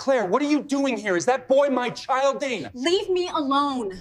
Claire, what are you doing here? Is that boy my child? Leave me alone.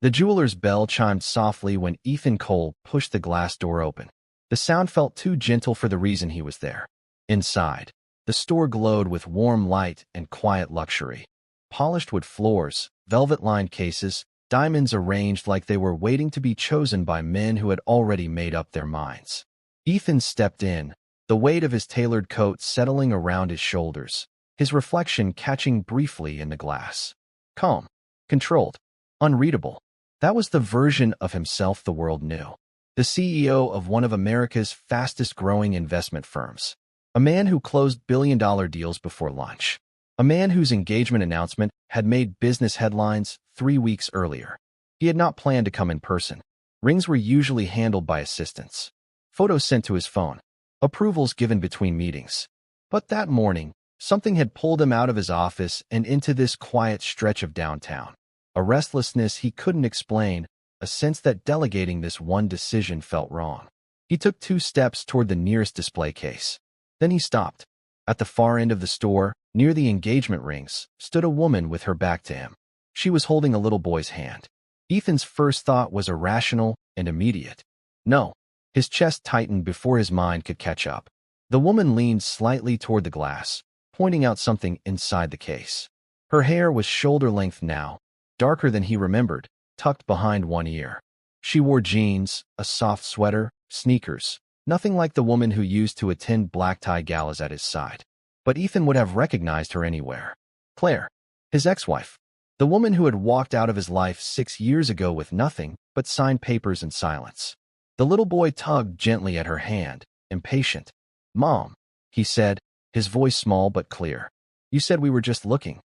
The jeweler's bell chimed softly when Ethan Cole pushed the glass door open. The sound felt too gentle for the reason he was there. Inside, the store glowed with warm light and quiet luxury. Polished wood floors, velvet-lined cases, diamonds arranged like they were waiting to be chosen by men who had already made up their minds. Ethan stepped in, the weight of his tailored coat settling around his shoulders, his reflection catching briefly in the glass. Calm, controlled, unreadable. That was the version of himself the world knew. The CEO of one of America's fastest-growing investment firms. A man who closed billion-dollar deals before lunch. A man whose engagement announcement had made business headlines 3 weeks earlier. He had not planned to come in person. Rings were usually handled by assistants. Photos sent to his phone. Approvals given between meetings. But that morning, something had pulled him out of his office and into this quiet stretch of downtown. A restlessness he couldn't explain, a sense that delegating this one decision felt wrong. He took 2 steps toward the nearest display case. Then he stopped. At the far end of the store, near the engagement rings, stood a woman with her back to him. She was holding a little boy's hand. Ethan's first thought was irrational and immediate. No. His chest tightened before his mind could catch up. The woman leaned slightly toward the glass, pointing out something inside the case. Her hair was shoulder-length now, darker than he remembered, tucked behind one ear. She wore jeans, a soft sweater, sneakers, nothing like the woman who used to attend black-tie galas at his side. But Ethan would have recognized her anywhere. Claire, his ex-wife. The woman who had walked out of his life 6 years ago with nothing but signed papers and silence. The little boy tugged gently at her hand, impatient. "Mom," he said, his voice small but clear. "You said we were just looking."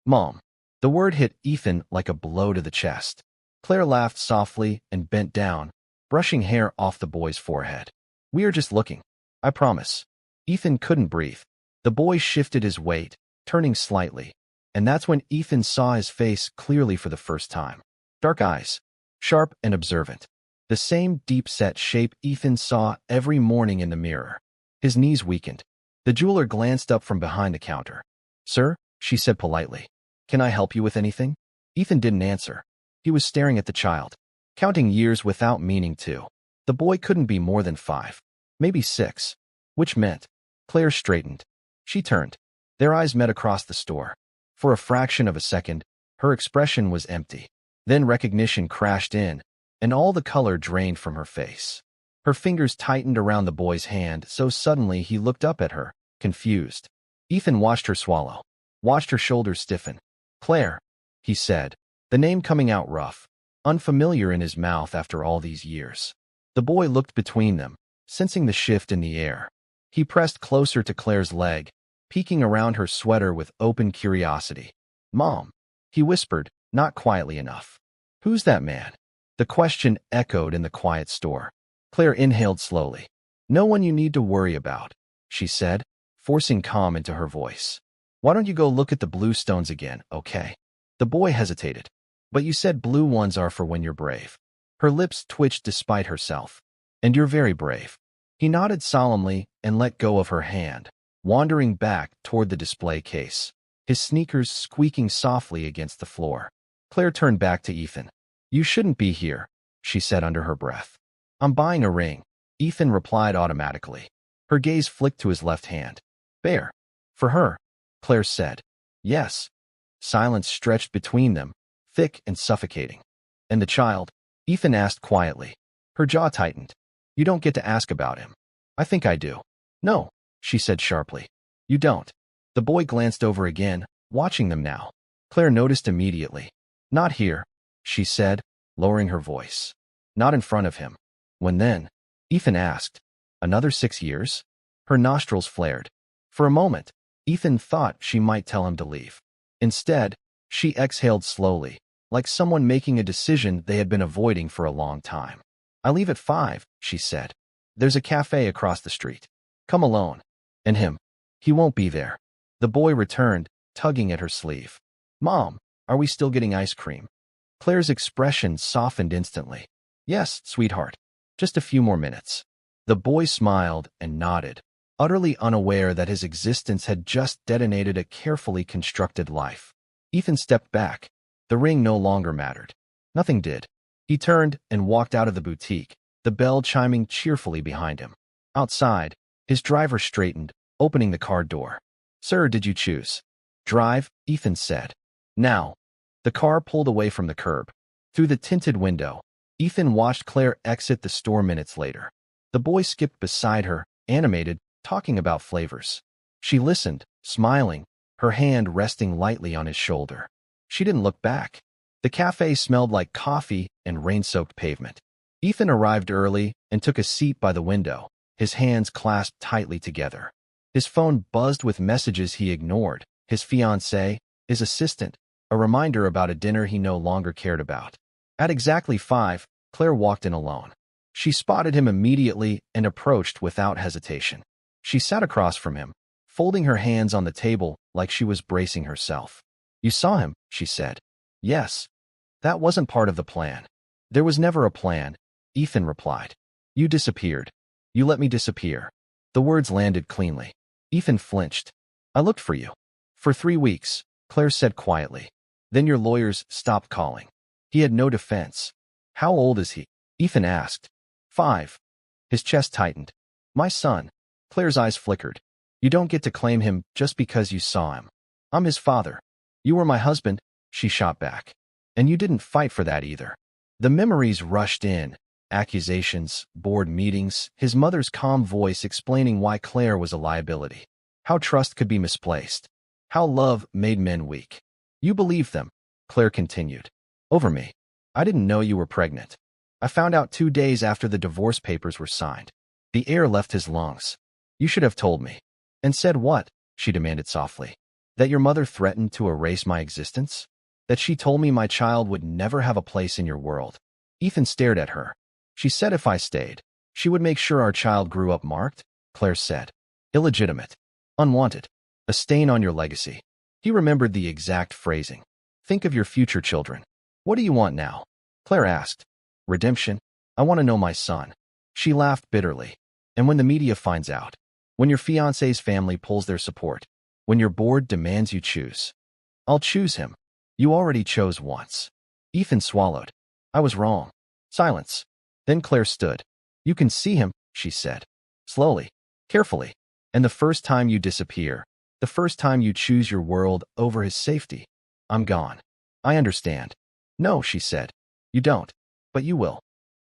"Mom." The word hit Ethan like a blow to the chest. Claire laughed softly and bent down, brushing hair off the boy's forehead. "We are just looking. I promise." Ethan couldn't breathe. The boy shifted his weight, turning slightly, and that's when Ethan saw his face clearly for the first time. Dark eyes, sharp and observant. The same deep-set shape Ethan saw every morning in the mirror. His knees weakened. The jeweler glanced up from behind the counter. "Sir," she said politely, "can I help you with anything?" Ethan didn't answer. He was staring at the child, counting years without meaning to. The boy couldn't be more than 5, maybe 6, which meant. Claire straightened. She turned. Their eyes met across the store. For a fraction of a second, her expression was empty. Then recognition crashed in, and all the color drained from her face. Her fingers tightened around the boy's hand so suddenly he looked up at her, confused. Ethan watched her swallow, watched her shoulders stiffen. "Claire," he said, the name coming out rough, unfamiliar in his mouth after all these years. The boy looked between them, sensing the shift in the air. He pressed closer to Claire's leg, peeking around her sweater with open curiosity. "Mom," he whispered, not quietly enough. "Who's that man?" The question echoed in the quiet store. Claire inhaled slowly. "No one you need to worry about," she said, forcing calm into her voice. "Why don't you go look at the blue stones again, okay?" The boy hesitated. "But you said blue ones are for when you're brave." Her lips twitched despite herself. "And you're very brave." He nodded solemnly and let go of her hand, wandering back toward the display case, his sneakers squeaking softly against the floor. Claire turned back to Ethan. "You shouldn't be here," she said under her breath. "I'm buying a ring," Ethan replied automatically. Her gaze flicked to his left hand. "Bear." "For her," Claire said. "Yes." Silence stretched between them, thick and suffocating. "And the child?" Ethan asked quietly. Her jaw tightened. "You don't get to ask about him." "I think I do." "No," she said sharply. "You don't." The boy glanced over again, watching them now. Claire noticed immediately. "Not here," she said, lowering her voice. "Not in front of him." "When then?" Ethan asked. "Another 6 years?" Her nostrils flared. For a moment, Ethan thought she might tell him to leave. Instead, she exhaled slowly, like someone making a decision they had been avoiding for a long time. "I leave at 5, she said. "There's a cafe across the street. Come alone." "And him?" "He won't be there." The boy returned, tugging at her sleeve. "Mom, are we still getting ice cream?" Claire's expression softened instantly. "Yes, sweetheart. Just a few more minutes." The boy smiled and nodded. utterly unaware that his existence had just detonated a carefully constructed life. Ethan stepped back. The ring no longer mattered. Nothing did. He turned and walked out of the boutique, the bell chiming cheerfully behind him. Outside, his driver straightened, opening the car door. "Sir, did you choose?" "Drive," Ethan said. "Now." The car pulled away from the curb. Through the tinted window, Ethan watched Claire exit the store minutes later. The boy skipped beside her, animated, talking about flavors. She listened, smiling, her hand resting lightly on his shoulder. She didn't look back. The cafe smelled like coffee and rain-soaked pavement. Ethan arrived early and took a seat by the window, his hands clasped tightly together. His phone buzzed with messages he ignored, his fiancée, his assistant, a reminder about a dinner he no longer cared about. At exactly 5, Claire walked in alone. She spotted him immediately and approached without hesitation. She sat across from him, folding her hands on the table like she was bracing herself. "You saw him," she said. "Yes." "That wasn't part of the plan." "There was never a plan," Ethan replied. "You disappeared. You let me disappear." The words landed cleanly. Ethan flinched. "I looked for you." "For 3 weeks," Claire said quietly. "Then your lawyers stopped calling." He had no defense. "How old is he?" Ethan asked. 5. His chest tightened. "My son." Claire's eyes flickered. "You don't get to claim him just because you saw him." "I'm his father." "You were my husband," she shot back. "And you didn't fight for that either." The memories rushed in. Accusations, board meetings, his mother's calm voice explaining why Claire was a liability. How trust could be misplaced. How love made men weak. "You believed them," Claire continued. "Over me. I didn't know you were pregnant. I found out 2 days after the divorce papers were signed." The air left his lungs. "You should have told me." "And said what?" she demanded softly. "That your mother threatened to erase my existence? That she told me my child would never have a place in your world?" Ethan stared at her. "She said if I stayed, she would make sure our child grew up marked," Claire said. "Illegitimate. Unwanted. A stain on your legacy." He remembered the exact phrasing. "Think of your future children." "What do you want now?" Claire asked. "Redemption. I want to know my son." She laughed bitterly. "And when the media finds out, when your fiancé's family pulls their support, when your board demands you choose." "I'll choose him." "You already chose once." Ethan swallowed. "I was wrong." Silence. Then Claire stood. "You can see him," she said. Slowly, carefully. "And the first time you disappear, the first time you choose your world over his safety, I'm gone." "I understand." "No," she said. "You don't. But you will."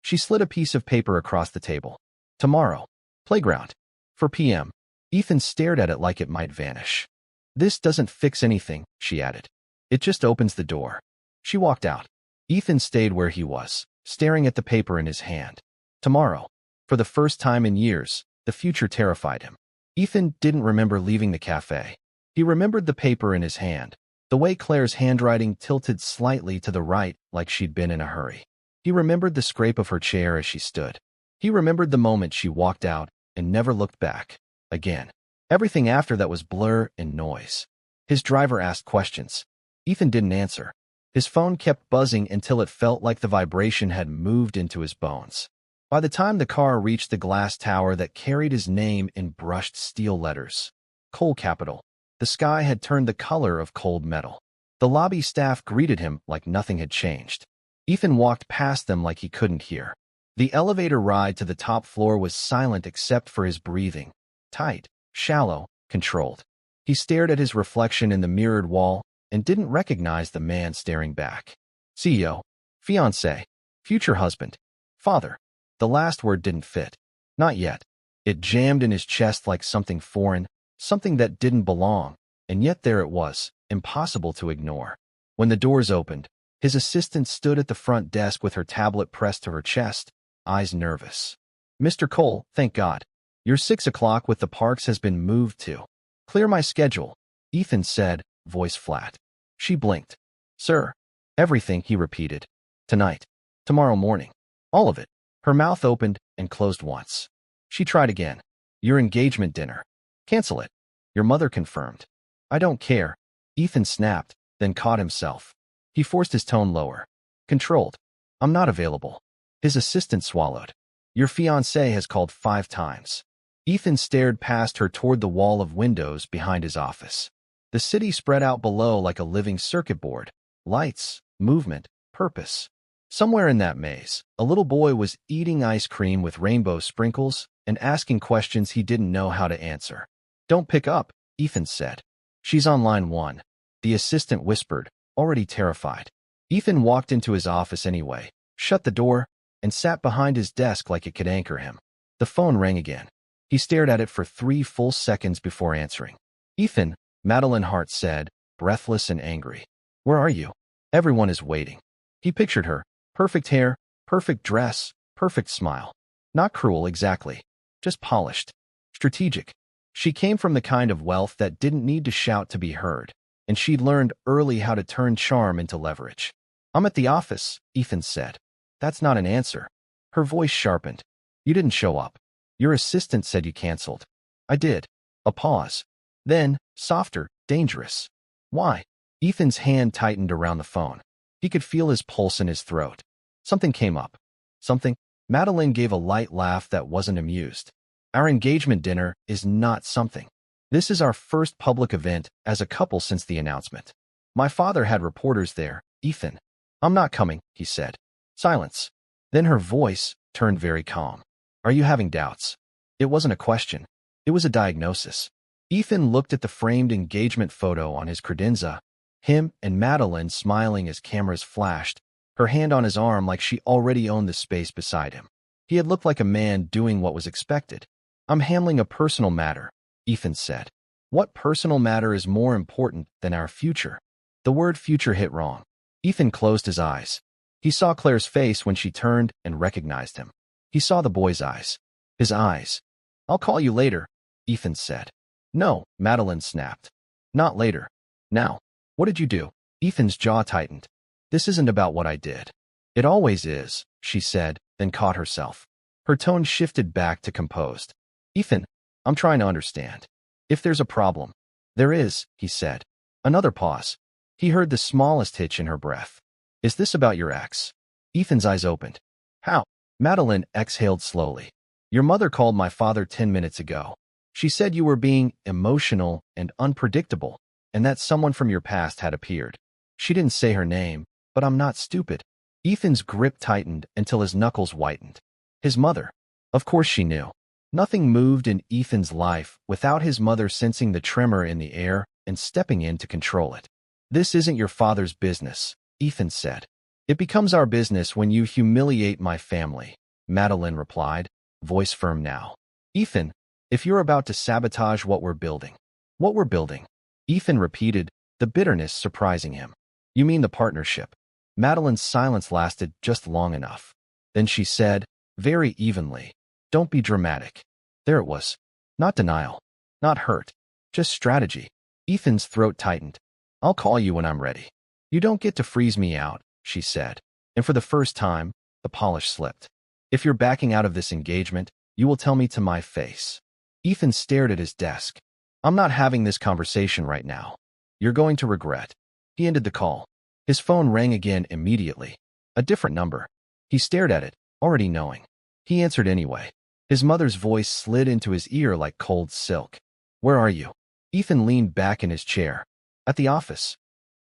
She slid a piece of paper across the table. "Tomorrow. Playground. 4 p.m. Ethan stared at it like it might vanish. "This doesn't fix anything," she added. "It just opens the door." She walked out. Ethan stayed where he was, staring at the paper in his hand. Tomorrow. For the first time in years, the future terrified him. Ethan didn't remember leaving the cafe. He remembered the paper in his hand, the way Claire's handwriting tilted slightly to the right like she'd been in a hurry. He remembered the scrape of her chair as she stood. He remembered the moment she walked out and never looked back. Again. Everything after that was blur and noise. His driver asked questions. Ethan didn't answer. His phone kept buzzing until it felt like the vibration had moved into his bones. By the time the car reached the glass tower that carried his name in brushed steel letters, Coal Capital, the sky had turned the color of cold metal. The lobby staff greeted him like nothing had changed. Ethan walked past them like he couldn't hear. The elevator ride to the top floor was silent except for his breathing. Tight, shallow, controlled. He stared at his reflection in the mirrored wall and didn't recognize the man staring back. CEO, fiancé, future husband, father. The last word didn't fit. Not yet. It jammed in his chest like something foreign, something that didn't belong, and yet there it was, impossible to ignore. When the doors opened, his assistant stood at the front desk with her tablet pressed to her chest, eyes nervous. "Mr. Cole, thank God. Your 6 o'clock with the parks has been moved to." "Clear my schedule," Ethan said, voice flat. She blinked. "Sir." "Everything," he repeated. "Tonight. Tomorrow morning. All of it." Her mouth opened and closed once. She tried again. "Your engagement dinner. Cancel it." "Your mother confirmed." "I don't care." Ethan snapped, then caught himself. He forced his tone lower. Controlled. "I'm not available." His assistant swallowed. "Your fiancé has called 5 times." Ethan stared past her toward the wall of windows behind his office. The city spread out below like a living circuit board. Lights, movement, purpose. Somewhere in that maze, a little boy was eating ice cream with rainbow sprinkles and asking questions he didn't know how to answer. "Don't pick up," Ethan said. "She's on line 1. The assistant whispered, already terrified. Ethan walked into his office anyway, shut the door, and sat behind his desk like it could anchor him. The phone rang again. He stared at it for 3 full seconds before answering. "Ethan," Madeline Hart said, breathless and angry. "Where are you? Everyone is waiting." He pictured her. Perfect hair, perfect dress, perfect smile. Not cruel exactly, just polished. Strategic. She came from the kind of wealth that didn't need to shout to be heard, and she'd learned early how to turn charm into leverage. "I'm at the office," Ethan said. "That's not an answer." Her voice sharpened. "You didn't show up. Your assistant said you canceled." "I did." A pause. Then, softer, dangerous. "Why?" Ethan's hand tightened around the phone. He could feel his pulse in his throat. Something came up. Something? Madeline gave a light laugh that wasn't amused. "Our engagement dinner is not something. This is our first public event as a couple since the announcement. My father had reporters there, Ethan." "I'm not coming," he said. Silence. Then her voice turned very calm. "Are you having doubts?" It wasn't a question. It was a diagnosis. Ethan looked at the framed engagement photo on his credenza, him and Madeline smiling as cameras flashed, her hand on his arm like she already owned the space beside him. He had looked like a man doing what was expected. "I'm handling a personal matter," Ethan said. "What personal matter is more important than our future?" The word future hit wrong. Ethan closed his eyes. He saw Claire's face when she turned and recognized him. He saw the boy's eyes. His eyes. "I'll call you later," Ethan said. "No," Madeline snapped. "Not later. Now." "What did you do?" Ethan's jaw tightened. "This isn't about what I did." "It always is," she said, then caught herself. Her tone shifted back to composed. "Ethan, I'm trying to understand. If there's a problem." "There is," he said. Another pause. He heard the smallest hitch in her breath. "Is this about your ex?" Ethan's eyes opened. "How?" Madeline exhaled slowly. "Your mother called my father 10 minutes ago. She said you were being emotional and unpredictable, and that someone from your past had appeared. She didn't say her name, but I'm not stupid." Ethan's grip tightened until his knuckles whitened. His mother. Of course she knew. Nothing moved in Ethan's life without his mother sensing the tremor in the air and stepping in to control it. "This isn't your father's business," Ethan said. "It becomes our business when you humiliate my family," Madeline replied, voice firm now. "Ethan, if you're about to sabotage what we're building." "What we're building?" Ethan repeated, the bitterness surprising him. "You mean the partnership?" Madeline's silence lasted just long enough. Then she said, very evenly, "Don't be dramatic." There it was. Not denial. Not hurt. Just strategy. Ethan's throat tightened. "I'll call you when I'm ready." "You don't get to freeze me out," she said. And for the first time, the polish slipped. "If you're backing out of this engagement, you will tell me to my face." Ethan stared at his desk. "I'm not having this conversation right now. You're going to regret." He ended the call. His phone rang again immediately. A different number. He stared at it, already knowing. He answered anyway. His mother's voice slid into his ear like cold silk. "Where are you?" Ethan leaned back in his chair. "At the office."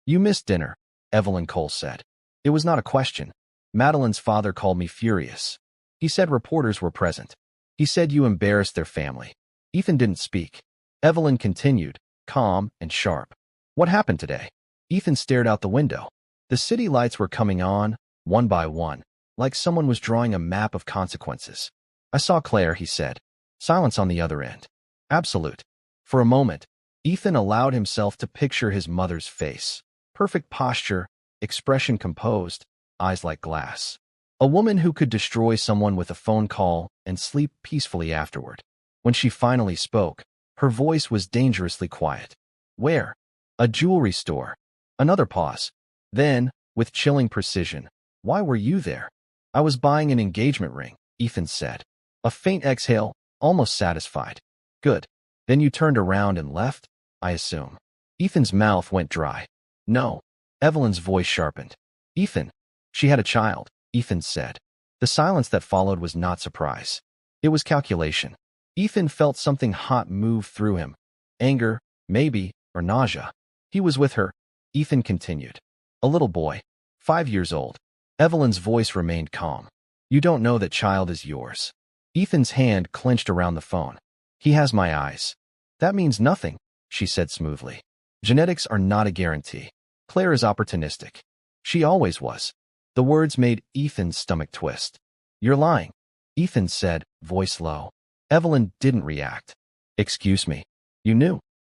"You missed dinner," Evelyn Cole said. It was not a question. Madeline's father called me furious. He said reporters were present. He said you embarrassed their family. Ethan didn't speak. Evelyn continued, calm and sharp. "What happened today?" Ethan stared out the window. The city lights were coming on, one by one, like someone was drawing a map of consequences. "I saw Claire," he said. Silence on the other end. Absolute. For a moment, Ethan allowed himself to picture his mother's face. Perfect posture, expression composed, eyes like glass. A woman who could destroy someone with a phone call and sleep peacefully afterward. When she finally spoke, her voice was dangerously quiet. "Where?" "A jewelry store." Another pause. Then, with chilling precision, "Why were you there?" "I was buying an engagement ring," Ethan said. A faint exhale, almost satisfied. "Good. Then you turned around and left, I assume." Ethan's mouth went dry. "No." Evelyn's voice sharpened. "Ethan." "She had a child," Ethan said. The silence that followed was not surprise. It was calculation. Ethan felt something hot move through him. Anger, maybe, or nausea. He was with her, Ethan continued. A little boy, 5 years old. Evelyn's voice remained calm. You don't know that child is yours. Ethan's hand clenched around the phone. He has my eyes. That means nothing, she said smoothly. Genetics are not a guarantee. Claire is opportunistic. She always was. The words made Ethan's stomach twist. You're lying, Ethan said, voice low. Evelyn didn't react. Excuse me. You knew,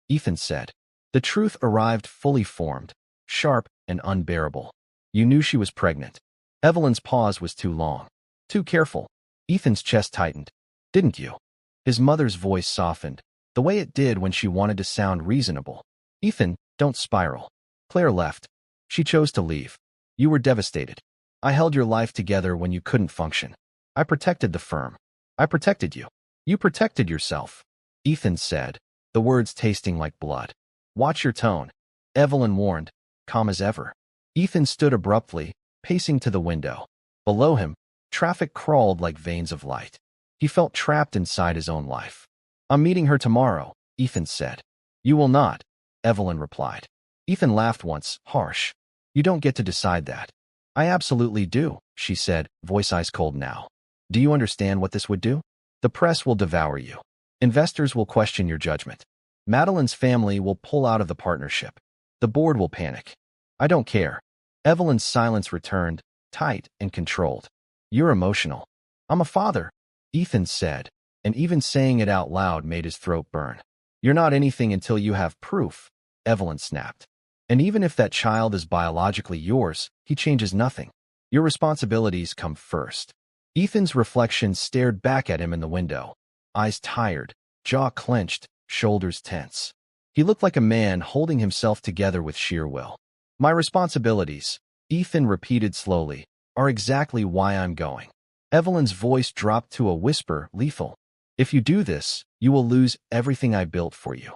Ethan said. The truth arrived fully formed, sharp and unbearable. You knew she was pregnant. Evelyn's pause was too long. Too careful. Ethan's chest tightened. Didn't you? His mother's voice softened, the way it did when she wanted to sound reasonable. Ethan, don't spiral. Claire left. She chose to leave. You were devastated. I held your life together when you couldn't function. I protected the firm. I protected you. You protected yourself, Ethan said, the words tasting like blood. Watch your tone, Evelyn warned, calm as ever. Ethan stood abruptly, pacing to the window. Below him, traffic crawled like veins of light. He felt trapped inside his own life. I'm meeting her tomorrow, Ethan said. You will not, Evelyn replied. Ethan laughed once, harsh. You don't get to decide that. I absolutely do, she said, voice ice cold now. Do you understand what this would do? The press will devour you. Investors will question your judgment. Madeline's family will pull out of the partnership. The board will panic. I don't care. Evelyn's silence returned, tight and controlled. You're emotional. I'm a father, Ethan said, and even saying it out loud made his throat burn. You're not anything until you have proof, Evelyn snapped. And even if that child is biologically yours, he changes nothing. Your responsibilities come first. Ethan's reflection stared back at him in the window, eyes tired, jaw clenched, shoulders tense. He looked like a man holding himself together with sheer will. My responsibilities, Ethan repeated slowly, are exactly why I'm going. Evelyn's voice dropped to a whisper, lethal. If you do this, you will lose everything I built for you.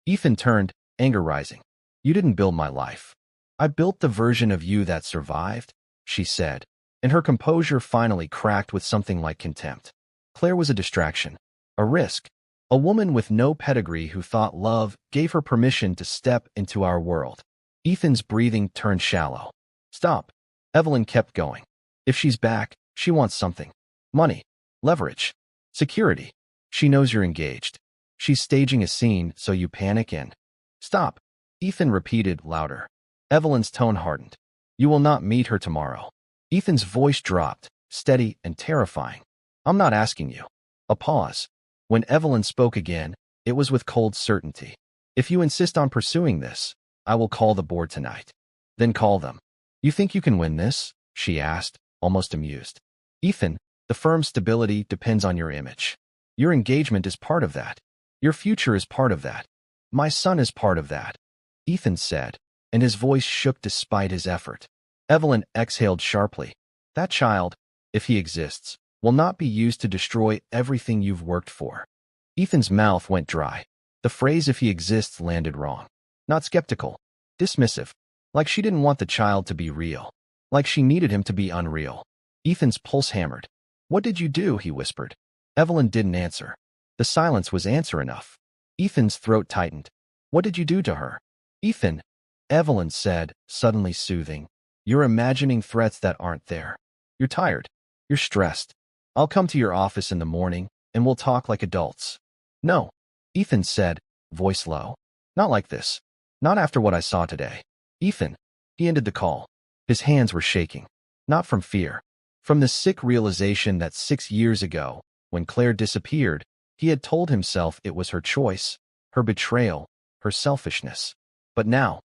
Ethan turned, anger rising. You didn't build my life. I built the version of you that survived, she said, and her composure finally cracked with something like contempt. Claire was a distraction, a risk, a woman with no pedigree who thought love gave her permission to step into our world. Ethan's breathing turned shallow. Stop. Evelyn kept going. If she's back, she wants something. Money, leverage, security. She knows you're engaged. She's staging a scene so you panic and... Stop. Ethan repeated louder. Evelyn's tone hardened. You will not meet her tomorrow. Ethan's voice dropped, steady and terrifying. I'm not asking you. A pause. When Evelyn spoke again, it was with cold certainty. If you insist on pursuing this, I will call the board tonight. Then call them. You think you can win this? She asked, almost amused. Ethan, the firm's stability depends on your image. Your engagement is part of that. Your future is part of that. My son is part of that, Ethan said, and his voice shook despite his effort. Evelyn exhaled sharply. That child, if he exists, will not be used to destroy everything you've worked for. Ethan's mouth went dry. The phrase if he exists landed wrong. Not skeptical. Dismissive. Like she didn't want the child to be real. Like she needed him to be unreal. Ethan's pulse hammered. What did you do? He whispered. Evelyn didn't answer. The silence was answer enough. Ethan's throat tightened. What did you do to her? Ethan, Evelyn said, suddenly soothing. You're imagining threats that aren't there. You're tired. You're stressed. I'll come to your office in the morning, and we'll talk like adults. No, Ethan said, voice low. Not like this. Not after what I saw today. Ethan. He ended the call. His hands were shaking. Not from fear. From the sick realization that 6 years ago, when Claire disappeared, he had told himself it was her choice, her betrayal, her selfishness. But now,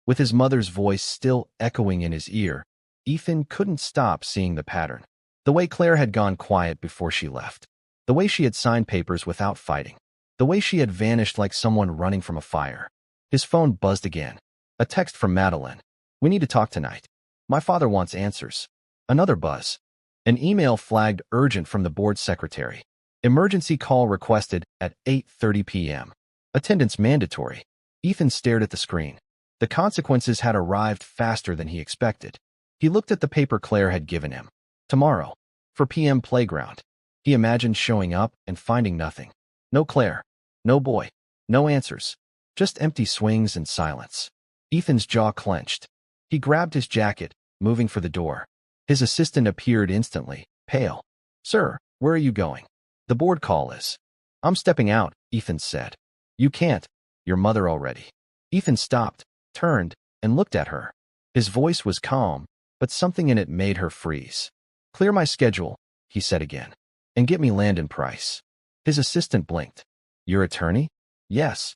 with his mother's voice still echoing in his ear, Ethan couldn't stop seeing the pattern. The way Claire had gone quiet before she left. The way she had signed papers without fighting. The way she had vanished like someone running from a fire. His phone buzzed again. A text from Madeline. We need to talk tonight. My father wants answers. Another buzz. An email flagged urgent from the board secretary. Emergency call requested at 8:30 p.m. Attendance mandatory. Ethan stared at the screen. The consequences had arrived faster than he expected. He looked at the paper Claire had given him. Tomorrow. For PM Playground. He imagined showing up and finding nothing. No Claire. No boy. No answers. Just empty swings and silence. Ethan's jaw clenched. He grabbed his jacket, moving for the door. His assistant appeared instantly, pale. "Sir, where are you going?" "The board call is." "I'm stepping out," Ethan said. "You can't. Your mother already." Ethan stopped, turned, and looked at her. His voice was calm, but something in it made her freeze. "Clear my schedule," he said again, "and get me Landon Price." His assistant blinked. "Your attorney?" "Yes."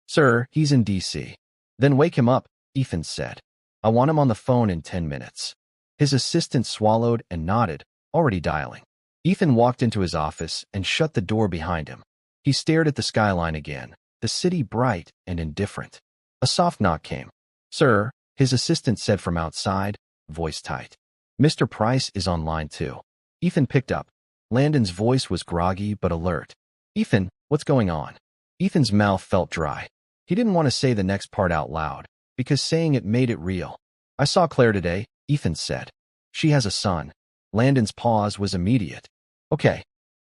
"Sir, he's in D.C. "Then wake him up," Ethan said. "I want him on the phone in 10 minutes. His assistant swallowed and nodded, already dialing. Ethan walked into his office and shut the door behind him. He stared at the skyline again, the city bright and indifferent. A soft knock came. "Sir," his assistant said from outside, voice tight. "Mr. Price is on line 2. Ethan picked up. Landon's voice was groggy but alert. "Ethan, what's going on?" Ethan's mouth felt dry. He didn't want to say the next part out loud, because saying it made it real. "I saw Claire today," Ethan said. "She has a son." Landon's pause was immediate. "Okay.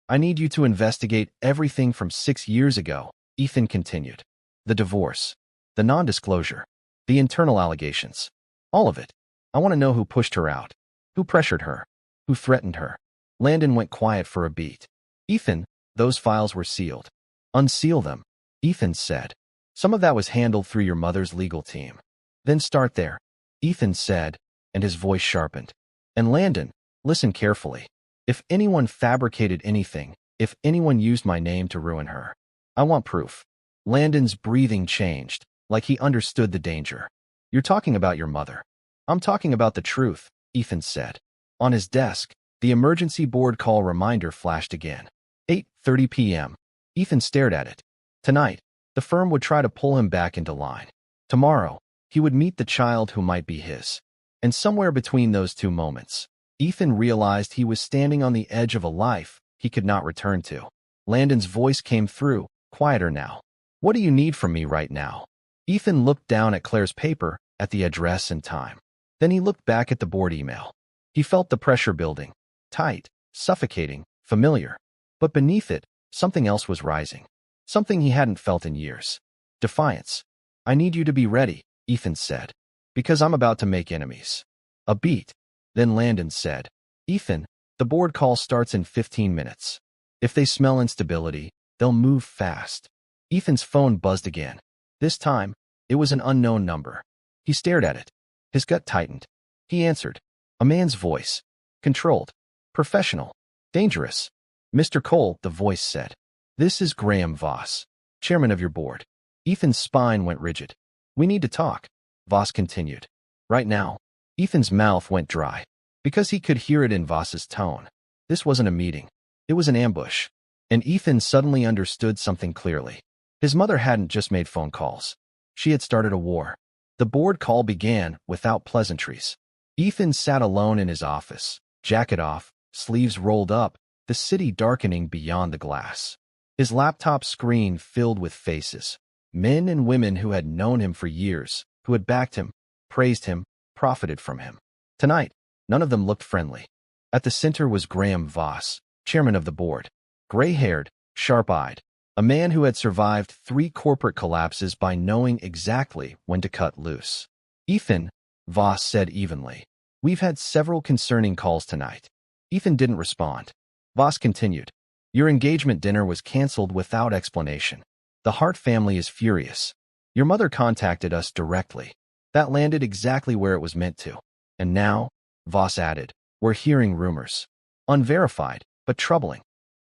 I need you to investigate everything from 6 years ago," Ethan continued. "The divorce, the non-disclosure, the internal allegations. All of it. I want to know who pushed her out, who pressured her, who threatened her." Landon went quiet for a beat. "Ethan, those files were sealed." "Unseal them," Ethan said. "Some of that was handled through your mother's legal team." "Then start there," Ethan said, and his voice sharpened. "And Landon, listen carefully. If anyone fabricated anything, if anyone used my name to ruin her, I want proof." Landon's breathing changed, like he understood the danger. "You're talking about your mother." "I'm talking about the truth," Ethan said. On his desk, the emergency board call reminder flashed again. 8:30 p.m. Ethan stared at it. Tonight, the firm would try to pull him back into line. Tomorrow, he would meet the child who might be his. And somewhere between those two moments, Ethan realized he was standing on the edge of a life he could not return to. Landon's voice came through, quieter now. "What do you need from me right now?" Ethan looked down at Claire's paper, at the address and time. Then he looked back at the board email. He felt the pressure building. Tight, suffocating, familiar. But beneath it, something else was rising. Something he hadn't felt in years. Defiance. "I need you to be ready," Ethan said. "Because I'm about to make enemies." A beat. Then Landon said, "Ethan, the board call starts in 15 minutes. If they smell instability, they'll move fast." Ethan's phone buzzed again. This time, it was an unknown number. He stared at it. His gut tightened. He answered. A man's voice. Controlled. Professional. Dangerous. "Mr. Cole," the voice said. "This is Graham Voss, chairman of your board." Ethan's spine went rigid. "We need to talk," Voss continued. "Right now." Ethan's mouth went dry, because he could hear it in Voss's tone. This wasn't a meeting. It was an ambush. And Ethan suddenly understood something clearly. His mother hadn't just made phone calls. She had started a war. The board call began without pleasantries. Ethan sat alone in his office, jacket off, sleeves rolled up, the city darkening beyond the glass. His laptop screen filled with faces. Men and women who had known him for years, who had backed him, praised him, profited from him. Tonight, none of them looked friendly. At the center was Graham Voss, chairman of the board. Gray-haired, sharp-eyed, a man who had survived 3 corporate collapses by knowing exactly when to cut loose. "Ethan," Voss said evenly, "we've had several concerning calls tonight." Ethan didn't respond. Voss continued. "Your engagement dinner was canceled without explanation. The Hart family is furious. Your mother contacted us directly. That landed exactly where it was meant to. And now," Voss added, "we're hearing rumors. Unverified, but troubling."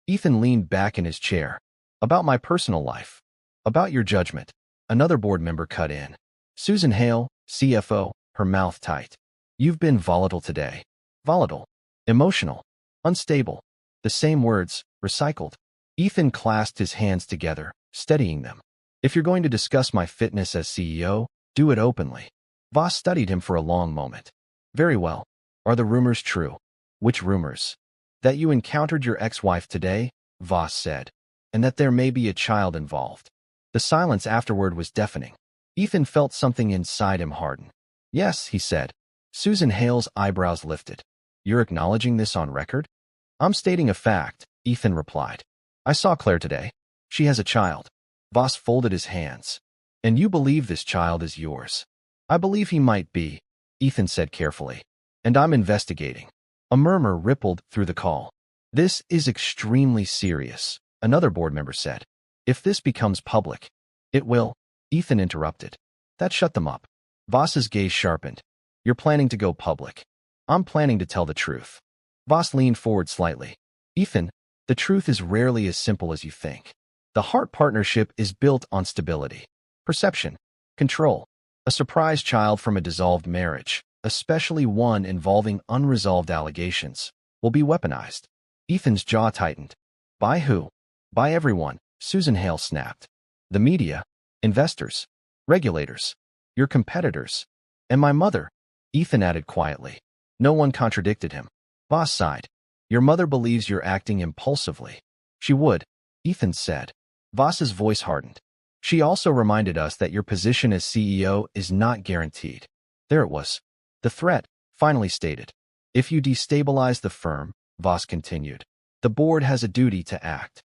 Ethan leaned back in his chair. "About my personal life. About your judgment." Another board member cut in. Susan Hale, CFO, her mouth tight. "You've been volatile today." Volatile. Emotional. Unstable. The same words, recycled. Ethan clasped his hands together, steadying them. "If you're going to discuss my fitness as CEO, do it openly." Voss studied him for a long moment. "Very well. Are the rumors true?" "Which rumors?" "That you encountered your ex-wife today," Voss said, "and that there may be a child involved." The silence afterward was deafening. Ethan felt something inside him harden. "Yes," he said. Susan Hale's eyebrows lifted. "You're acknowledging this on record?" "I'm stating a fact," Ethan replied. I saw Claire today. She has a child. Voss folded his hands. And you believe this child is yours? I believe he might be, Ethan said carefully. And I'm investigating. A murmur rippled through the call. This is extremely serious, another board member said. If this becomes public, it will. Ethan interrupted. That shut them up. Voss's gaze sharpened. You're planning to go public. I'm planning to tell the truth. Voss leaned forward slightly. Ethan, the truth is rarely as simple as you think. The heart partnership is built on stability, perception, control. A surprise child from a dissolved marriage, especially one involving unresolved allegations, will be weaponized. Ethan's jaw tightened. By who? By everyone, Susan Hale snapped. The media, investors, regulators, your competitors, and my mother, Ethan added quietly. No one contradicted him. Voss sighed. Your mother believes you're acting impulsively. She would, Ethan said. Voss's voice hardened. She also reminded us that your position as CEO is not guaranteed. There it was. The threat, finally stated. If you destabilize the firm, Voss continued, the board has a duty to act.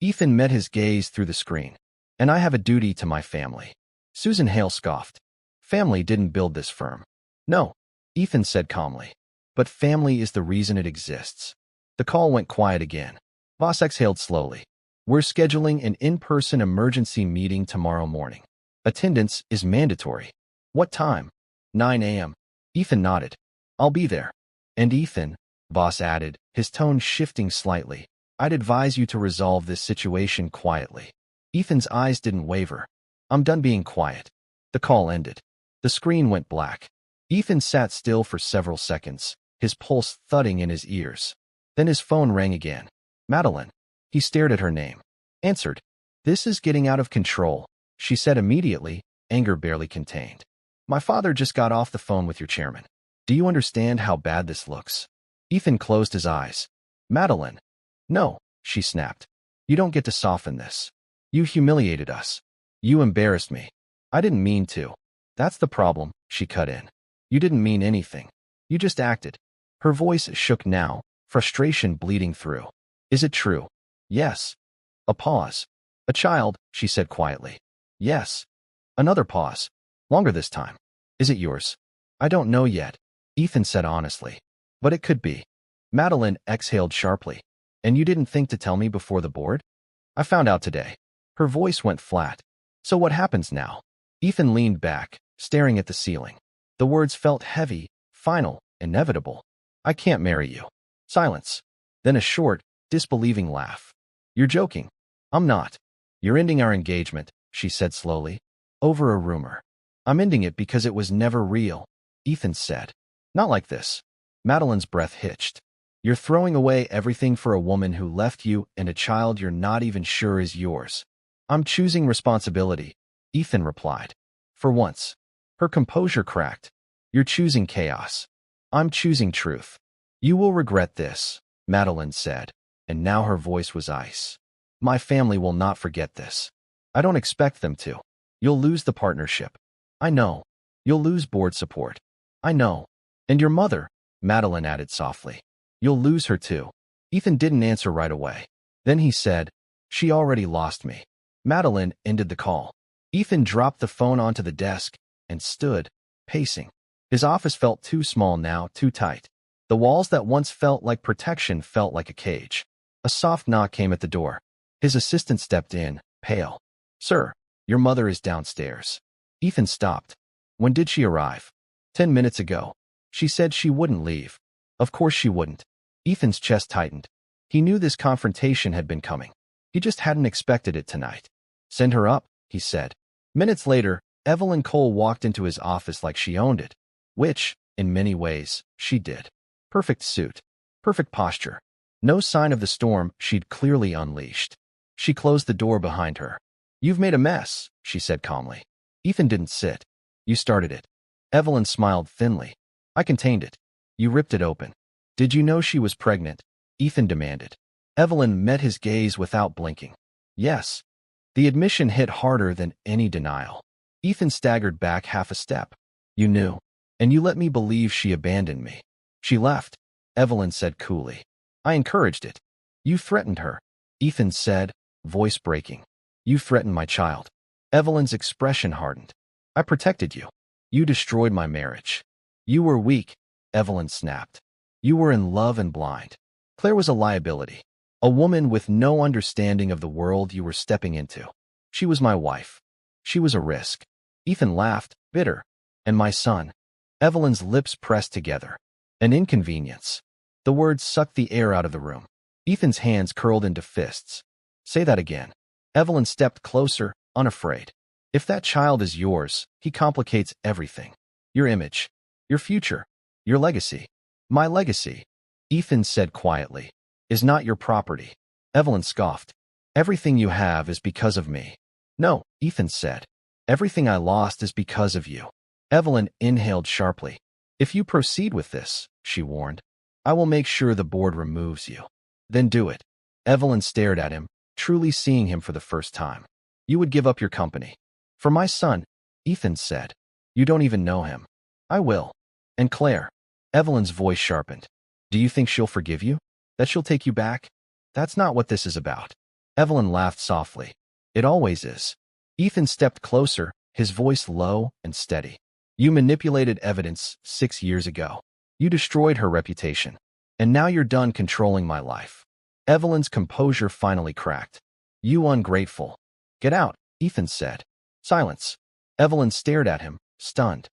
Ethan met his gaze through the screen. And I have a duty to my family. Susan Hale scoffed. Family didn't build this firm. No, Ethan said calmly. But family is the reason it exists. The call went quiet again. Voss exhaled slowly. We're scheduling an in-person emergency meeting tomorrow morning. Attendance is mandatory. What time? 9 a.m. Ethan nodded. I'll be there. And Ethan, Voss added, his tone shifting slightly, I'd advise you to resolve this situation quietly. Ethan's eyes didn't waver. I'm done being quiet. The call ended. The screen went black. Ethan sat still for several seconds, his pulse thudding in his ears. Then his phone rang again. Madeline. He stared at her name. Answered. This is getting out of control, she said immediately, anger barely contained. My father just got off the phone with your chairman. Do you understand how bad this looks? Ethan closed his eyes. Madeline. No, she snapped. You don't get to soften this. You humiliated us. You embarrassed me. I didn't mean to. That's the problem, she cut in. You didn't mean anything. You just acted. Her voice shook now, frustration bleeding through. Is it true? Yes. A pause. A child, she said quietly. Yes. Another pause. Longer this time. Is it yours? I don't know yet, Ethan said honestly. But it could be. Madeline exhaled sharply. And you didn't think to tell me before the board? I found out today. Her voice went flat. So what happens now? Ethan leaned back, staring at the ceiling. The words felt heavy, final, inevitable. I can't marry you. Silence. Then a short, disbelieving laugh. You're joking. I'm not. You're ending our engagement, she said slowly. Over a rumor. I'm ending it because it was never real, Ethan said. Not like this. Madeline's breath hitched. You're throwing away everything for a woman who left you and a child you're not even sure is yours. I'm choosing responsibility, Ethan replied. For once. Her composure cracked. You're choosing chaos. I'm choosing truth. You will regret this, Madeline said, and now her voice was ice. My family will not forget this. I don't expect them to. You'll lose the partnership. I know. You'll lose board support. I know. And your mother, Madeline added softly. You'll lose her too. Ethan didn't answer right away. Then he said, she already lost me. Madeline ended the call. Ethan dropped the phone onto the desk and stood, pacing. His office felt too small now, too tight. The walls that once felt like protection felt like a cage. A soft knock came at the door. His assistant stepped in, pale. Sir, your mother is downstairs. Ethan stopped. When did she arrive? 10 minutes ago. She said she wouldn't leave. Of course she wouldn't. Ethan's chest tightened. He knew this confrontation had been coming. He just hadn't expected it tonight. Send her up, he said. Minutes later, Evelyn Cole walked into his office like she owned it, which, in many ways, she did. Perfect suit. Perfect posture. No sign of the storm she'd clearly unleashed. She closed the door behind her. You've made a mess, she said calmly. Ethan didn't sit. You started it. Evelyn smiled thinly. I contained it. You ripped it open. Did you know she was pregnant? Ethan demanded. Evelyn met his gaze without blinking. Yes. The admission hit harder than any denial. Ethan staggered back half a step. You knew. And you let me believe she abandoned me. She left, Evelyn said coolly. I encouraged it. You threatened her, Ethan said, voice breaking. You threatened my child. Evelyn's expression hardened. I protected you. You destroyed my marriage. You were weak, Evelyn snapped. You were in love and blind. Claire was a liability, a woman with no understanding of the world you were stepping into. She was my wife. She was a risk. Ethan laughed, bitter. And my son. Evelyn's lips pressed together. An inconvenience. The words sucked the air out of the room. Ethan's hands curled into fists. Say that again. Evelyn stepped closer, unafraid. If that child is yours, he complicates everything. Your image. Your future. Your legacy. My legacy, Ethan said quietly, is not your property. Evelyn scoffed. Everything you have is because of me. No, Ethan said. Everything I lost is because of you. Evelyn inhaled sharply. If you proceed with this, she warned, I will make sure the board removes you. Then do it. Evelyn stared at him, truly seeing him for the first time. You would give up your company. For my son, Ethan said. You don't even know him. I will. And Claire. Evelyn's voice sharpened. Do you think she'll forgive you? That she'll take you back? That's not what this is about. Evelyn laughed softly. It always is. Ethan stepped closer, his voice low and steady. You manipulated evidence 6 years ago. You destroyed her reputation. And now you're done controlling my life. Evelyn's composure finally cracked. You ungrateful. Get out, Ethan said. Silence. Evelyn stared at him, stunned.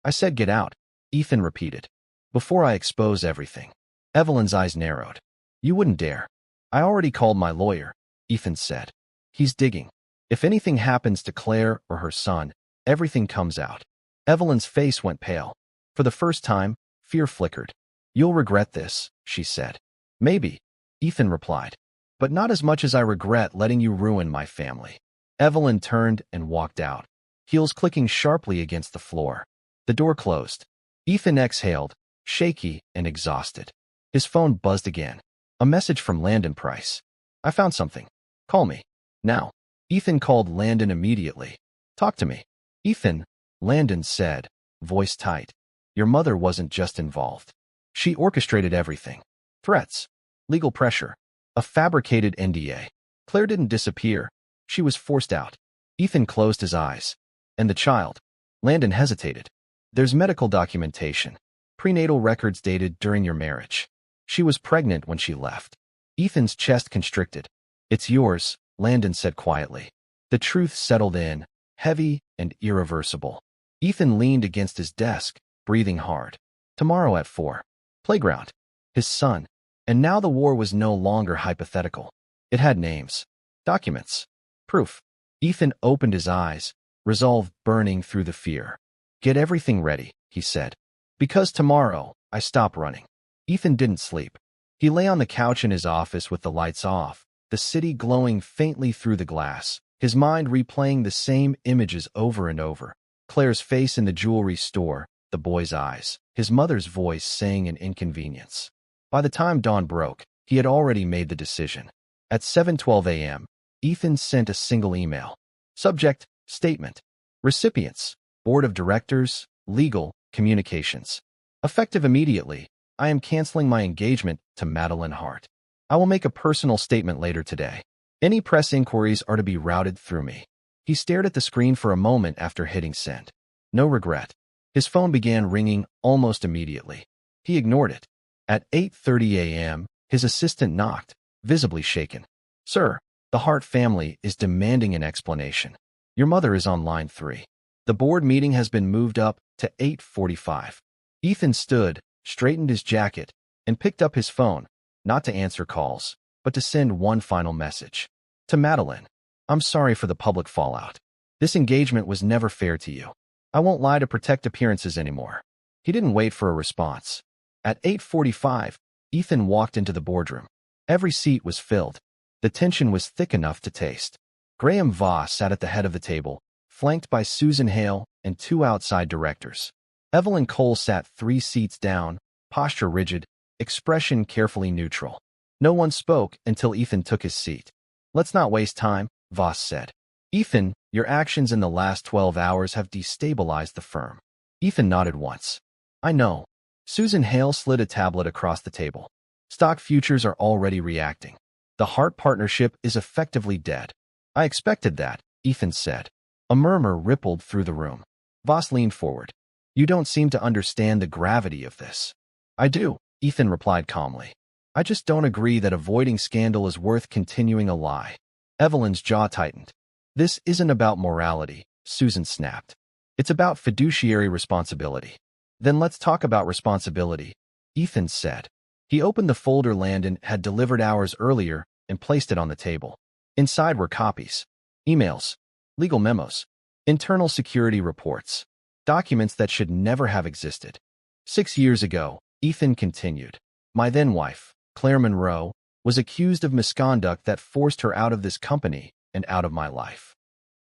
I said get out, Ethan repeated. Before I expose everything. Evelyn's eyes narrowed. You wouldn't dare. I already called my lawyer, Ethan said. He's digging. If anything happens to Claire or her son, everything comes out. Evelyn's face went pale. For the first time, fear flickered. You'll regret this, she said. Maybe, Ethan replied. But not as much as I regret letting you ruin my family. Evelyn turned and walked out, heels clicking sharply against the floor. The door closed. Ethan exhaled, shaky and exhausted. His phone buzzed again. A message from Landon Price. I found something. Call me. Now. Ethan called Landon immediately. Talk to me. Ethan, Landon said, voice tight. Your mother wasn't just involved. She orchestrated everything. Threats. Legal pressure. A fabricated NDA. Claire didn't disappear. She was forced out. Ethan closed his eyes. And the child? Landon hesitated. There's medical documentation. Prenatal records dated during your marriage. She was pregnant when she left. Ethan's chest constricted. It's yours, Landon said quietly. The truth settled in, heavy and irreversible. Ethan leaned against his desk, breathing hard. Tomorrow at 4. Playground. His son. And now the war was no longer hypothetical. It had names. Documents. Proof. Ethan opened his eyes, resolve burning through the fear. Get everything ready, he said. Because tomorrow, I stop running. Ethan didn't sleep. He lay on the couch in his office with the lights off, the city glowing faintly through the glass, his mind replaying the same images over and over. Claire's face in the jewelry store, the boy's eyes, his mother's voice saying an inconvenience. By the time dawn broke, he had already made the decision. At 7:12 a.m., Ethan sent a single email. Subject, statement. Recipients, Board of Directors, Legal, Communications. Effective immediately, I am canceling my engagement to Madeline Hart. I will make a personal statement later today. Any press inquiries are to be routed through me. He stared at the screen for a moment after hitting send. No regret. His phone began ringing almost immediately. He ignored it. At 8:30 a.m., his assistant knocked, visibly shaken. Sir, the Hart family is demanding an explanation. Your mother is on line 3. The board meeting has been moved up to 8:45. Ethan stood, straightened his jacket, and picked up his phone, not to answer calls, but to send one final message. To Madeline, I'm sorry for the public fallout. This engagement was never fair to you. I won't lie to protect appearances anymore. He didn't wait for a response. At 8:45, Ethan walked into the boardroom. Every seat was filled. The tension was thick enough to taste. Graham Voss sat at the head of the table, flanked by Susan Hale and 2 outside directors. Evelyn Cole sat 3 seats down, posture rigid, expression carefully neutral. No one spoke until Ethan took his seat. Let's not waste time, Voss said. Ethan, your actions in the last 12 hours have destabilized the firm. Ethan nodded once. I know. Susan Hale slid a tablet across the table. Stock futures are already reacting. The heart partnership is effectively dead. I expected that, Ethan said. A murmur rippled through the room. Voss leaned forward. You don't seem to understand the gravity of this. I do, Ethan replied calmly. I just don't agree that avoiding scandal is worth continuing a lie. Evelyn's jaw tightened. This isn't about morality, Susan snapped. It's about fiduciary responsibility. Then let's talk about responsibility, Ethan said. He opened the folder Landon had delivered hours earlier and placed it on the table. Inside were copies, emails, legal memos, internal security reports, documents that should never have existed. 6 years ago, Ethan continued, my then-wife, Claire Monroe, was accused of misconduct that forced her out of this company and out of my life.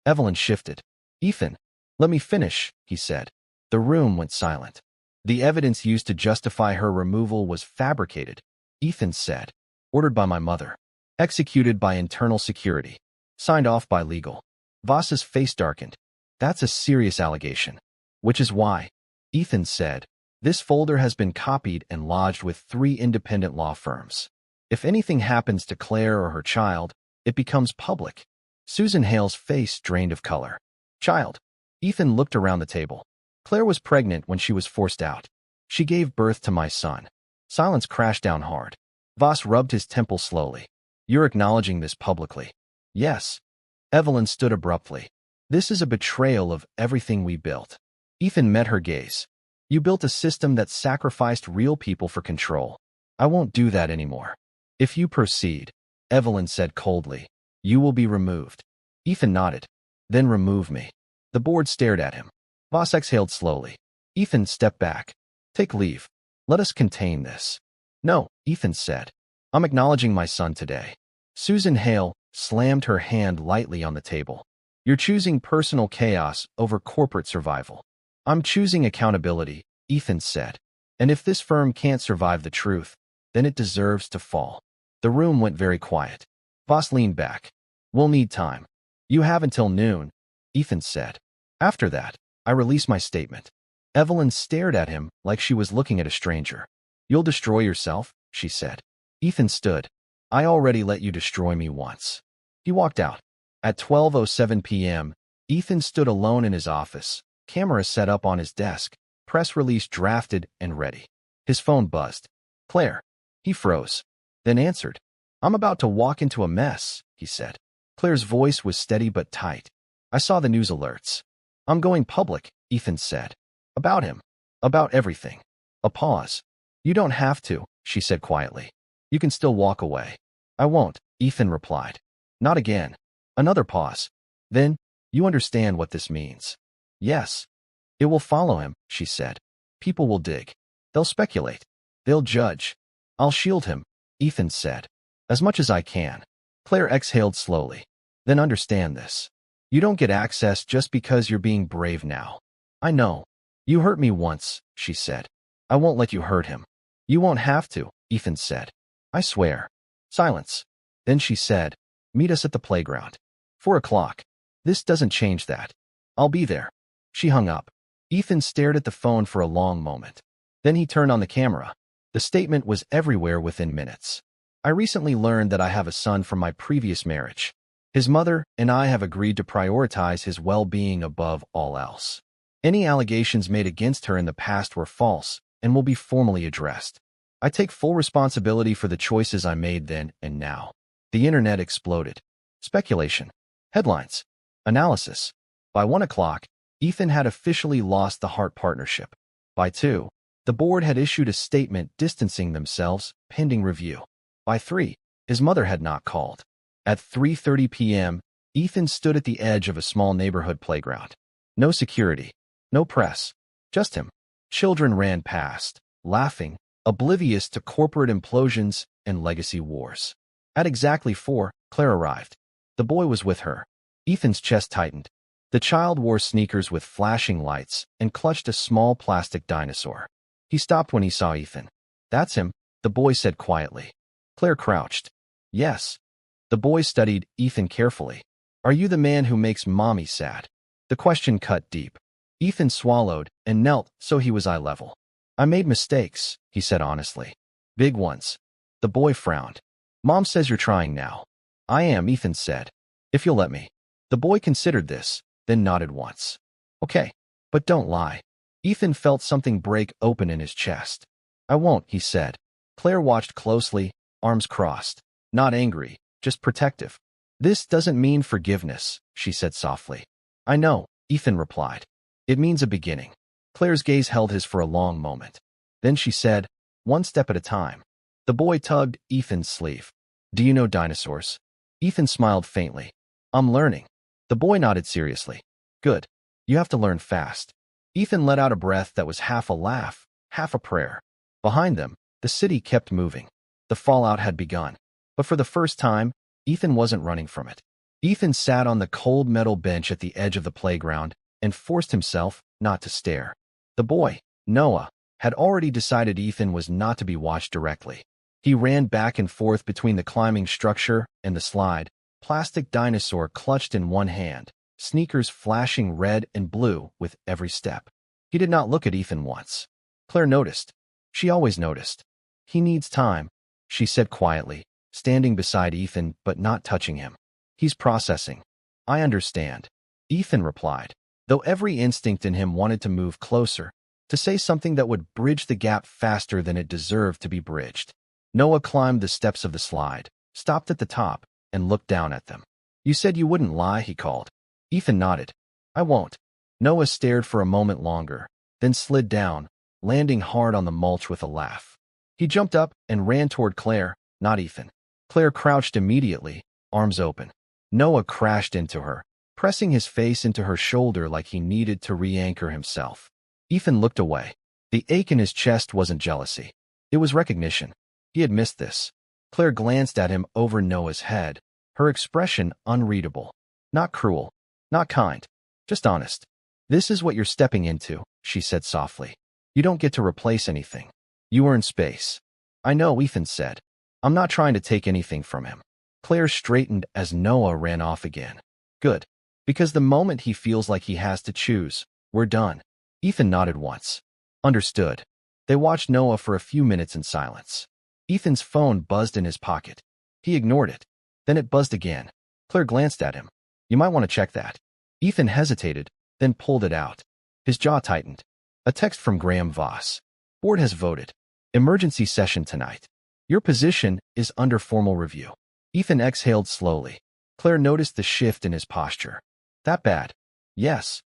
Evelyn shifted. Ethan, let me finish, he said. The room went silent. The evidence used to justify her removal was fabricated, Ethan said. Ordered by my mother. Executed by internal security. Signed off by legal. Voss's face darkened. That's a serious allegation. Which is why, Ethan said, this folder has been copied and lodged with 3 independent law firms. If anything happens to Claire or her child, it becomes public. Susan Hale's face drained of color. Child. Ethan looked around the table. Claire was pregnant when she was forced out. She gave birth to my son. Silence crashed down hard. Voss rubbed his temple slowly. You're acknowledging this publicly. Yes. Evelyn stood abruptly. This is a betrayal of everything we built. Ethan met her gaze. You built a system that sacrificed real people for control. I won't do that anymore. If you proceed, Evelyn said coldly, you will be removed. Ethan nodded. Then remove me. The board stared at him. Voss exhaled slowly. Ethan stepped back. Take leave. Let us contain this. No, Ethan said. I'm acknowledging my son today. Susan Hale slammed her hand lightly on the table. You're choosing personal chaos over corporate survival. I'm choosing accountability, Ethan said. And if this firm can't survive the truth, then it deserves to fall. The room went very quiet. Voss leaned back. We'll need time. You have until noon, Ethan said. After that, I release my statement. Evelyn stared at him like she was looking at a stranger. You'll destroy yourself, she said. Ethan stood. I already let you destroy me once. He walked out. At 12:07 p.m., Ethan stood alone in his office, camera set up on his desk, press release drafted and ready. His phone buzzed. Claire. He froze, then answered. I'm about to walk into a mess, he said. Claire's voice was steady but tight. I saw the news alerts. I'm going public, Ethan said. About him. About everything. A pause. You don't have to, she said quietly. You can still walk away. I won't, Ethan replied. Not again. Another pause. Then, you understand what this means. Yes. It will follow him, she said. People will dig. They'll speculate. They'll judge. I'll shield him, Ethan said. As much as I can. Claire exhaled slowly. Then understand this. You don't get access just because you're being brave now. I know. You hurt me once, she said. I won't let you hurt him. You won't have to, Ethan said. I swear. Silence. Then she said, meet us at the playground. 4 o'clock. This doesn't change that. I'll be there. She hung up. Ethan stared at the phone for a long moment. Then he turned on the camera. The statement was everywhere within minutes. I recently learned that I have a son from my previous marriage. His mother and I have agreed to prioritize his well-being above all else. Any allegations made against her in the past were false and will be formally addressed. I take full responsibility for the choices I made then and now. The internet exploded. Speculation. Headlines. Analysis. By 1 o'clock, Ethan had officially lost the heart partnership. By 2, the board had issued a statement distancing themselves, pending review. By 3, his mother had not called. At 3:30 p.m., Ethan stood at the edge of a small neighborhood playground. No security. No press. Just him. Children ran past, laughing, oblivious to corporate implosions and legacy wars. At exactly 4, Claire arrived. The boy was with her. Ethan's chest tightened. The child wore sneakers with flashing lights and clutched a small plastic dinosaur. He stopped when he saw Ethan. That's him, the boy said quietly. Claire crouched. Yes. The boy studied Ethan carefully. Are you the man who makes mommy sad? The question cut deep. Ethan swallowed and knelt so he was eye level. I made mistakes, he said honestly. Big ones. The boy frowned. Mom says you're trying now. I am, Ethan said. If you'll let me. The boy considered this, then nodded once. Okay, but don't lie. Ethan felt something break open in his chest. I won't, he said. Claire watched closely, arms crossed. Not angry, just protective. This doesn't mean forgiveness, she said softly. I know, Ethan replied. It means a beginning. Claire's gaze held his for a long moment. Then she said, one step at a time. The boy tugged Ethan's sleeve. Do you know dinosaurs? Ethan smiled faintly. I'm learning. The boy nodded seriously. Good. You have to learn fast. Ethan let out a breath that was half a laugh, half a prayer. Behind them, the city kept moving. The fallout had begun. But for the first time, Ethan wasn't running from it. Ethan sat on the cold metal bench at the edge of the playground and forced himself not to stare. The boy, Noah, had already decided Ethan was not to be watched directly. He ran back and forth between the climbing structure and the slide, plastic dinosaur clutched in one hand, sneakers flashing red and blue with every step. He did not look at Ethan once. Claire noticed. She always noticed. He needs time, she said quietly, standing beside Ethan but not touching him. He's processing. I understand. Ethan replied, though every instinct in him wanted to move closer, to say something that would bridge the gap faster than it deserved to be bridged. Noah climbed the steps of the slide, stopped at the top, and looked down at them. You said you wouldn't lie, he called. Ethan nodded. I won't. Noah stared for a moment longer, then slid down, landing hard on the mulch with a laugh. He jumped up and ran toward Claire, not Ethan. Claire crouched immediately, arms open. Noah crashed into her, pressing his face into her shoulder like he needed to re-anchor himself. Ethan looked away. The ache in his chest wasn't jealousy. It was recognition. He had missed this. Claire glanced at him over Noah's head, her expression unreadable. Not cruel, not kind, just honest. This is what you're stepping into, she said softly. You don't get to replace anything. You earn space. I know, Ethan said. I'm not trying to take anything from him. Claire straightened as Noah ran off again. Good. Because the moment he feels like he has to choose, we're done. Ethan nodded once. Understood. They watched Noah for a few minutes in silence. Ethan's phone buzzed in his pocket. He ignored it. Then it buzzed again. Claire glanced at him. You might want to check that. Ethan hesitated, then pulled it out. His jaw tightened. A text from Graham Voss. Board has voted. Emergency session tonight. Your position is under formal review. Ethan exhaled slowly. Claire noticed the shift in his posture. That bad? Yes.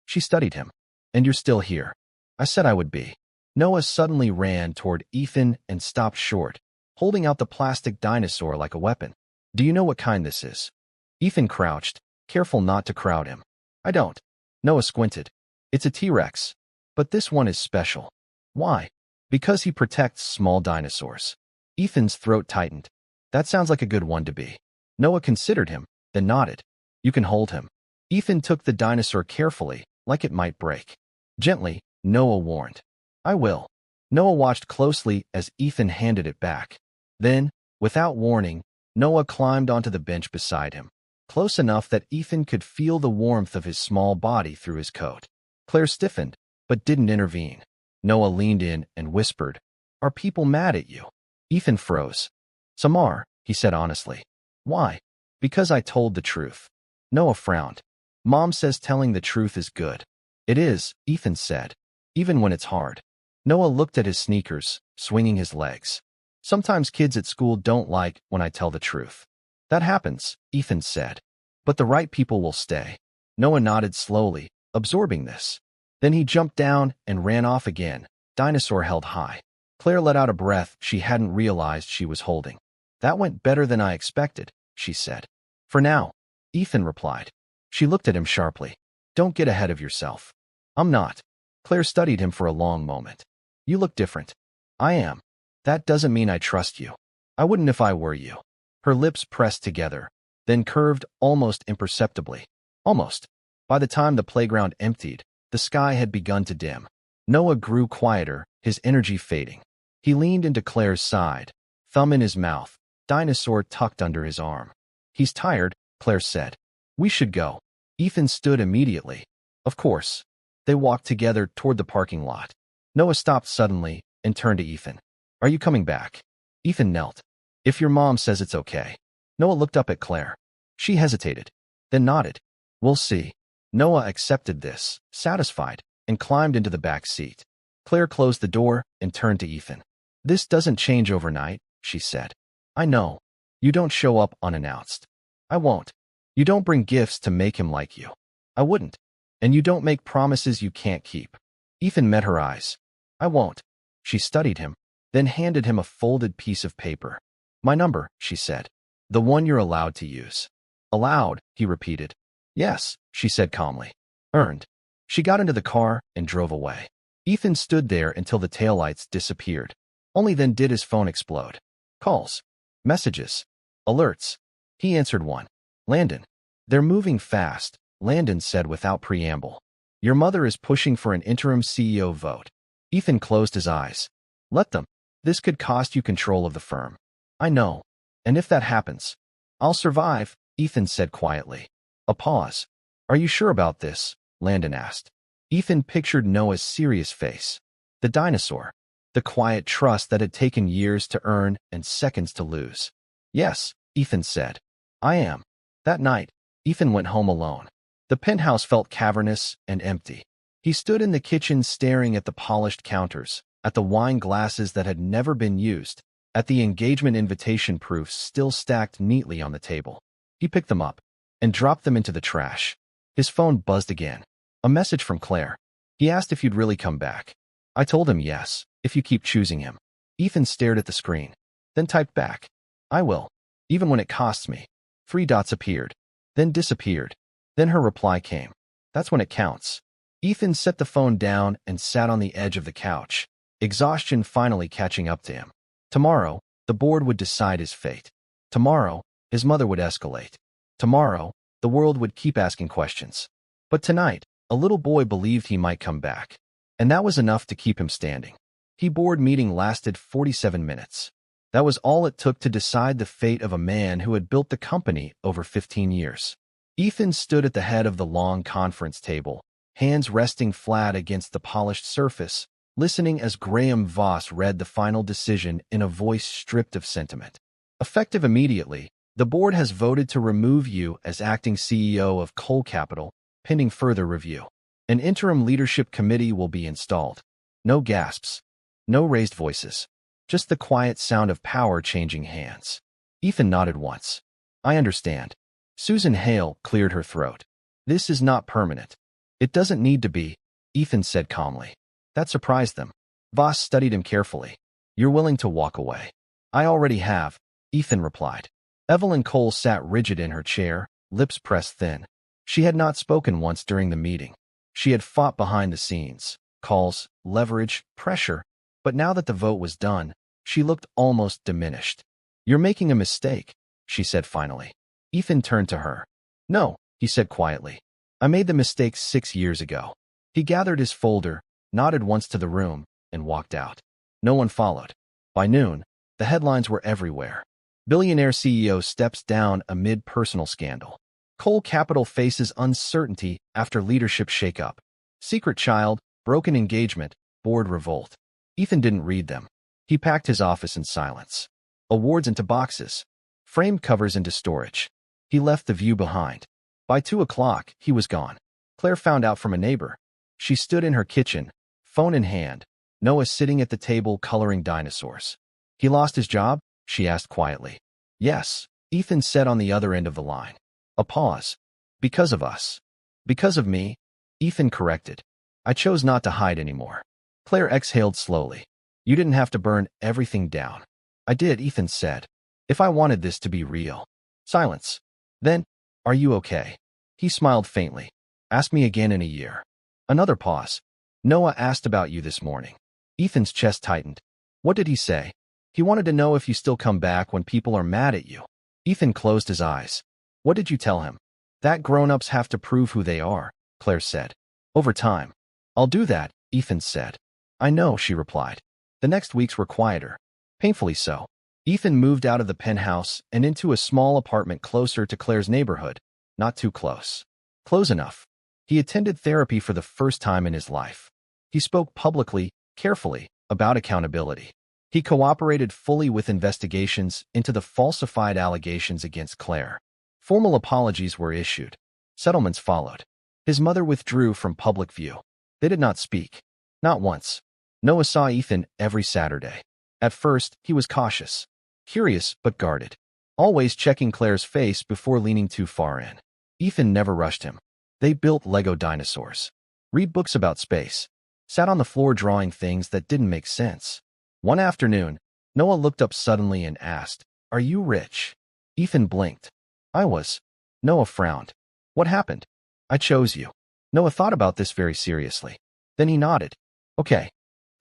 She studied him. And you're still here. I said I would be. Noah suddenly ran toward Ethan and stopped short, holding out the plastic dinosaur like a weapon. Do you know what kind this is? Ethan crouched, careful not to crowd him. I don't. Noah squinted. It's a T-Rex. But this one is special. Why? Because he protects small dinosaurs. Ethan's throat tightened. That sounds like a good one to be. Noah considered him, then nodded. You can hold him. Ethan took the dinosaur carefully, like it might break. Gently, Noah warned. I will. Noah watched closely as Ethan handed it back. Then, without warning, Noah climbed onto the bench beside him, close enough that Ethan could feel the warmth of his small body through his coat. Claire stiffened, but didn't intervene. Noah leaned in and whispered, Are people mad at you? Ethan froze. Some are, he said honestly. Why? Because I told the truth. Noah frowned. Mom says telling the truth is good. It is, Ethan said, even when it's hard. Noah looked at his sneakers, swinging his legs. Sometimes kids at school don't like when I tell the truth. That happens, Ethan said. But the right people will stay. Noah nodded slowly, absorbing this. Then he jumped down and ran off again, dinosaur held high. Claire let out a breath she hadn't realized she was holding. That went better than I expected, she said. For now, Ethan replied. She looked at him sharply. Don't get ahead of yourself. I'm not. Claire studied him for a long moment. You look different. I am. That doesn't mean I trust you. I wouldn't if I were you. Her lips pressed together, then curved almost imperceptibly. Almost. By the time the playground emptied, the sky had begun to dim. Noah grew quieter, his energy fading. He leaned into Claire's side, thumb in his mouth, dinosaur tucked under his arm. He's tired, Claire said. We should go. Ethan stood immediately. Of course. They walked together toward the parking lot. Noah stopped suddenly and turned to Ethan. Are you coming back? Ethan knelt. If your mom says it's okay. Noah looked up at Claire. She hesitated, then nodded. We'll see. Noah accepted this, satisfied, and climbed into the back seat. Claire closed the door and turned to Ethan. This doesn't change overnight, she said. I know. You don't show up unannounced. I won't. You don't bring gifts to make him like you. I wouldn't. And you don't make promises you can't keep. Ethan met her eyes. I won't. She studied him, then handed him a folded piece of paper. My number, she said. The one you're allowed to use. Allowed, he repeated. Yes, she said calmly. Earned. She got into the car and drove away. Ethan stood there until the taillights disappeared. Only then did his phone explode. Calls. Messages. Alerts. He answered one. Landon. They're moving fast, Landon said without preamble. Your mother is pushing for an interim CEO vote. Ethan closed his eyes. Let them. This could cost you control of the firm. I know. And if that happens, I'll survive, Ethan said quietly. A pause. Are you sure about this? Landon asked. Ethan pictured Noah's serious face. The dinosaur. The quiet trust that had taken years to earn and seconds to lose. Yes, Ethan said. I am. That night, Ethan went home alone. The penthouse felt cavernous and empty. He stood in the kitchen staring at the polished counters, at the wine glasses that had never been used, at the engagement invitation proofs still stacked neatly on the table. He picked them up and dropped them into the trash. His phone buzzed again. A message from Claire. He asked if you'd really come back. I told him yes, if you keep choosing him. Ethan stared at the screen, then typed back. I will, even when it costs me. 3 dots appeared, then disappeared. Then her reply came. That's when it counts. Ethan set the phone down and sat on the edge of the couch, exhaustion finally catching up to him. Tomorrow, the board would decide his fate. Tomorrow, his mother would escalate. Tomorrow, the world would keep asking questions. But tonight, a little boy believed he might come back. And that was enough to keep him standing. The board meeting lasted 47 minutes. That was all it took to decide the fate of a man who had built the company over 15 years. Ethan stood at the head of the long conference table, hands resting flat against the polished surface, listening as Graham Voss read the final decision in a voice stripped of sentiment. Effective immediately, the board has voted to remove you as acting CEO of Coal Capital, pending further review. An interim leadership committee will be installed. No gasps. No raised voices. Just the quiet sound of power changing hands. Ethan nodded once. I understand. Susan Hale cleared her throat. This is not permanent. It doesn't need to be, Ethan said calmly. That surprised them. Voss studied him carefully. You're willing to walk away. I already have, Ethan replied. Evelyn Cole sat rigid in her chair, lips pressed thin. She had not spoken once during the meeting. She had fought behind the scenes, calls, leverage, pressure, but now that the vote was done, she looked almost diminished. You're making a mistake, she said finally. Ethan turned to her. No, he said quietly. I made the mistake 6 years ago. He gathered his folder, nodded once to the room, and walked out. No one followed. By noon, the headlines were everywhere. Billionaire CEO steps down amid personal scandal. Coal Capital faces uncertainty after leadership shakeup. Secret child, broken engagement, board revolt. Ethan didn't read them. He packed his office in silence. Awards into boxes. Frame covers into storage. He left the view behind. By 2 o'clock, he was gone. Claire found out from a neighbor. She stood in her kitchen, phone in hand. Noah sitting at the table coloring dinosaurs. He lost his job? She asked quietly. Yes, Ethan said on the other end of the line. A pause. Because of us. Because of me? Ethan corrected. I chose not to hide anymore. Claire exhaled slowly. You didn't have to burn everything down. I did, Ethan said. If I wanted this to be real. Silence. Then, are you okay? He smiled faintly. Ask me again in a year. Another pause. Noah asked about you this morning. Ethan's chest tightened. What did he say? He wanted to know if you still come back when people are mad at you. Ethan closed his eyes. What did you tell him? That grown-ups have to prove who they are, Claire said. Over time. I'll do that, Ethan said. I know, she replied. The next weeks were quieter. Painfully so. Ethan moved out of the penthouse and into a small apartment closer to Claire's neighborhood. Not too close. Close enough. He attended therapy for the first time in his life. He spoke publicly, carefully, about accountability. He cooperated fully with investigations into the falsified allegations against Claire. Formal apologies were issued. Settlements followed. His mother withdrew from public view. They did not speak. Not once. Noah saw Ethan every Saturday. At first, he was cautious, curious but guarded, always checking Claire's face before leaning too far in. Ethan never rushed him. They built Lego dinosaurs, read books about space, sat on the floor drawing things that didn't make sense. One afternoon, Noah looked up suddenly and asked, "Are you rich?" Ethan blinked. "I was." Noah frowned. "What happened?" "I chose you." Noah thought about this very seriously. Then he nodded. "Okay."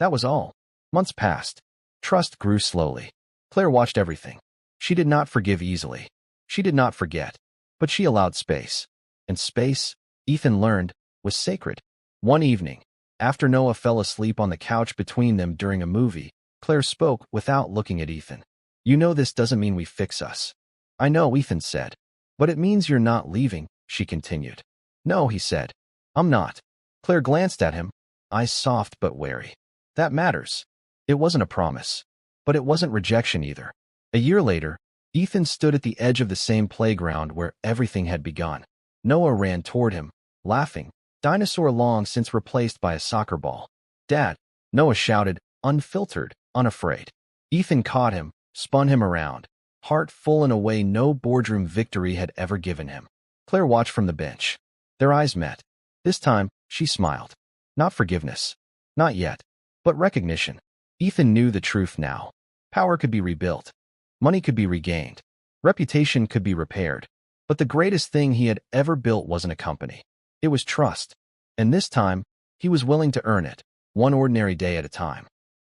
That was all. Months passed. Trust grew slowly. Claire watched everything. She did not forgive easily. She did not forget. But she allowed space. And space, Ethan learned, was sacred. One evening, after Noah fell asleep on the couch between them during a movie, Claire spoke without looking at Ethan. "You know this doesn't mean we fix us." "I know," Ethan said. "But it means you're not leaving," she continued. "No," he said. "I'm not." Claire glanced at him, eyes soft but wary. "That matters." It wasn't a promise. But it wasn't rejection either. A year later, Ethan stood at the edge of the same playground where everything had begun. Noah ran toward him, laughing, dinosaur long since replaced by a soccer ball. "Dad," Noah shouted, unfiltered, unafraid. Ethan caught him, spun him around, heart full in a way no boardroom victory had ever given him. Claire watched from the bench. Their eyes met. This time, she smiled. Not forgiveness. Not yet. But recognition. Ethan knew the truth now. Power could be rebuilt. Money could be regained. Reputation could be repaired. But the greatest thing he had ever built wasn't a company. It was trust. And this time, he was willing to earn it, one ordinary day at a time.